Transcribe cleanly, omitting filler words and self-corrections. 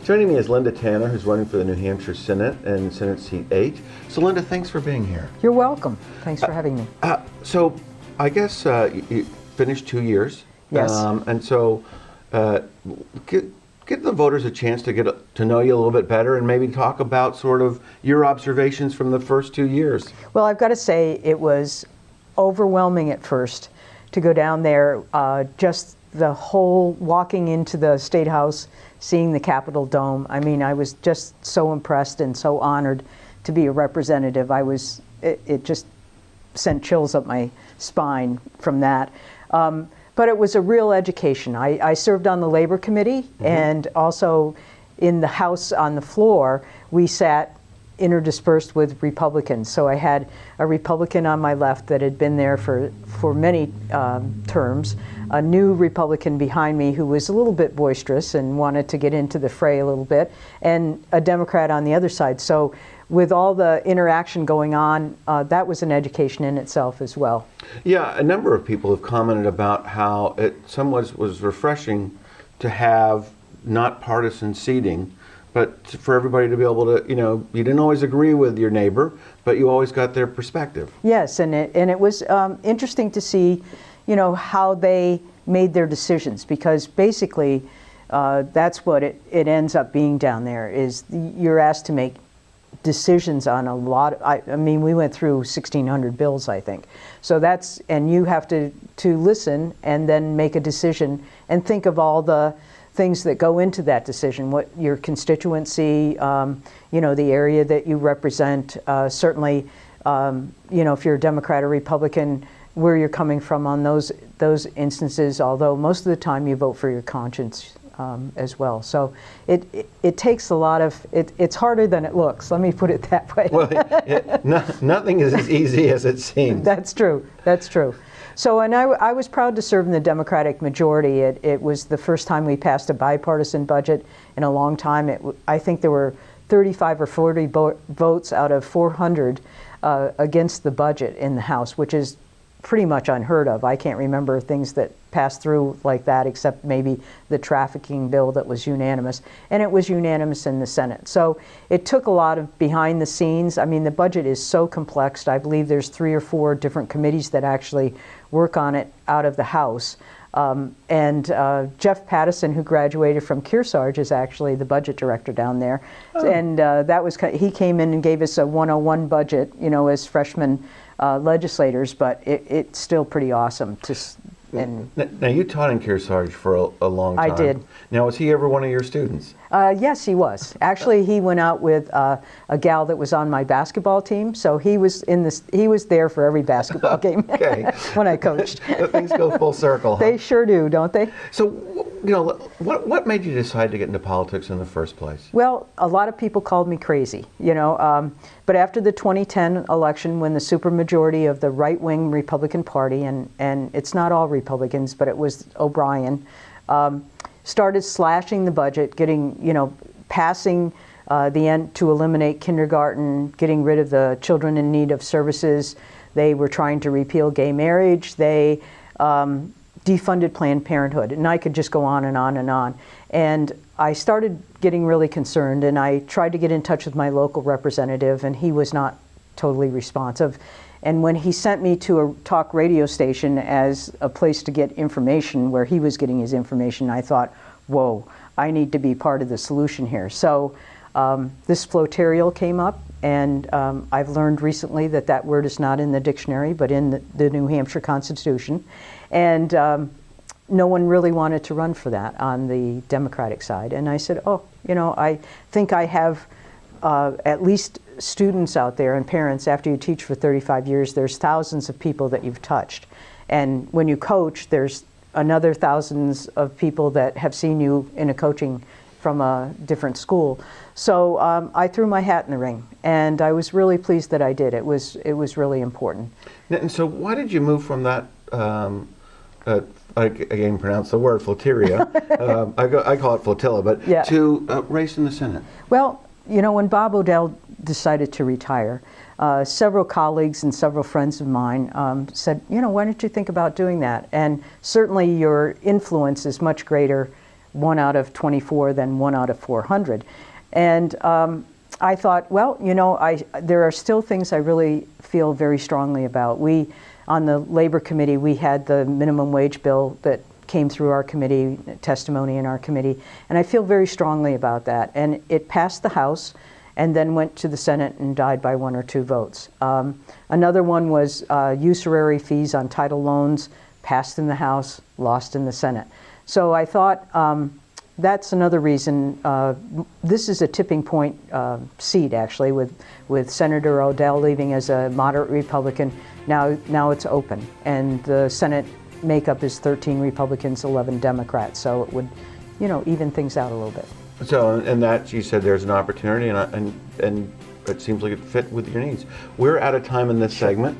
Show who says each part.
Speaker 1: Joining me is Linda Tanner, who's running for the New Hampshire Senate and Senate Seat 8. So Linda, thanks for being here.
Speaker 2: You're welcome. Thanks for having me.
Speaker 1: So I guess you finished 2 years.
Speaker 2: Yes.
Speaker 1: And so give the voters a chance to get to know you a little bit better and maybe talk about sort of your observations from the first 2 years.
Speaker 2: Well, I've got to say it was overwhelming at first to go down there, just the whole walking into the State House, seeing the Capitol Dome. I mean, I was just so impressed and so honored to be a representative. It just sent chills up my spine from that. But it was a real education. I served on the Labor Committee, and also in the House on the floor, we sat interdispersed with Republicans. So I had a Republican on my left that had been there for many terms, a new Republican behind me who was a little bit boisterous and wanted to get into the fray a little bit, and a Democrat on the other side. So with all the interaction going on, that was an education in itself as well.
Speaker 1: Yeah, a number of people have commented about how it somewhat was refreshing to have not partisan seating, but for everybody to be able to, you didn't always agree with your neighbor, but you always got their perspective.
Speaker 2: Yes, and it was interesting to see, how they made their decisions, because basically that's what it ends up being down there, is you're asked to make decisions on a lot. I mean, we went through 1,600 bills, I think. So and you have to listen and then make a decision and think of all the things that go into that decision, what your constituency, the area that you represent, certainly, if you're a Democrat or Republican, where you're coming from on those instances, although most of the time you vote for your conscience as well. So it takes a lot of, it's harder than it looks, let me put it that way.
Speaker 1: Well, nothing is as easy as it seems.
Speaker 2: That's true, that's true. So, and I was proud to serve in the Democratic majority. It was the first time we passed a bipartisan budget in a long time. I think there were 35 or 40 votes out of 400 against the budget in the House, which is pretty much unheard of. I can't remember things that passed through like that, except maybe the trafficking bill that was unanimous. And it was unanimous in the Senate. So it took a lot of behind the scenes. I mean, the budget is so complex. I believe there's 3 or 4 different committees that actually work on it out of the House. Jeff Pattison, who graduated from Kearsarge, is actually the budget director down there. Oh. And he came in and gave us a 101 budget, as freshmen legislators, but it's still pretty awesome.
Speaker 1: Now, you taught in Kearsarge for a long time.
Speaker 2: I did.
Speaker 1: Now, was he ever one of your students?
Speaker 2: Yes, he was. Actually, he went out with a gal that was on my basketball team, so he was there for every basketball game when I coached.
Speaker 1: Things go full circle, huh?
Speaker 2: They sure do, don't they?
Speaker 1: So, what made you decide to get into politics in the first place?
Speaker 2: Well, a lot of people called me crazy, but after the 2010 election, when the supermajority of the right-wing Republican Party, and it's not all Republicans, but it was O'Brien, started slashing the budget, passing the end to eliminate kindergarten, getting rid of the children in need of services. They were trying to repeal gay marriage. They defunded Planned Parenthood, and I could just go on and on and on. And I started getting really concerned, and I tried to get in touch with my local representative, and he was not totally responsive. And when he sent me to a talk radio station as a place to get information where he was getting his information, I thought, whoa, I need to be part of the solution here. So this flotarial came up, and I've learned recently that word is not in the dictionary, but in the New Hampshire Constitution. And no one really wanted to run for that on the Democratic side. And I said, I think I have at least students out there and parents. After you teach for 35 years, there's thousands of people that you've touched. And when you coach, there's another thousands of people that have seen you in a coaching from a different school. So I threw my hat in the ring, and I was really pleased that I did. It was really important.
Speaker 1: And so why did you move from that, I again pronounce the word, floteria, I call it flotilla, but yeah, to race in the Senate? Well,
Speaker 2: when Bob O'Dell decided to retire, several colleagues and several friends of mine said, why don't you think about doing that? And certainly your influence is much greater 1 out of 24 than 1 out of 400. And I thought, well, you know, there are still things I really feel very strongly about. On the Labor Committee, we had the minimum wage bill that came through our committee, testimony in our committee, and I feel very strongly about that. And it passed the House and then went to the Senate and died by 1 or 2 votes. Another one was usury fees on title loans, passed in the House, lost in the Senate. So I thought that's another reason. This is a tipping point seat, actually, with Senator Odell leaving as a moderate Republican. Now it's open, and the Senate makeup is 13 Republicans, 11 Democrats. So it would, you know, even things out a little bit.
Speaker 1: So, and that you said there's an opportunity, and it seems like it fit with your needs. We're out of time in this segment.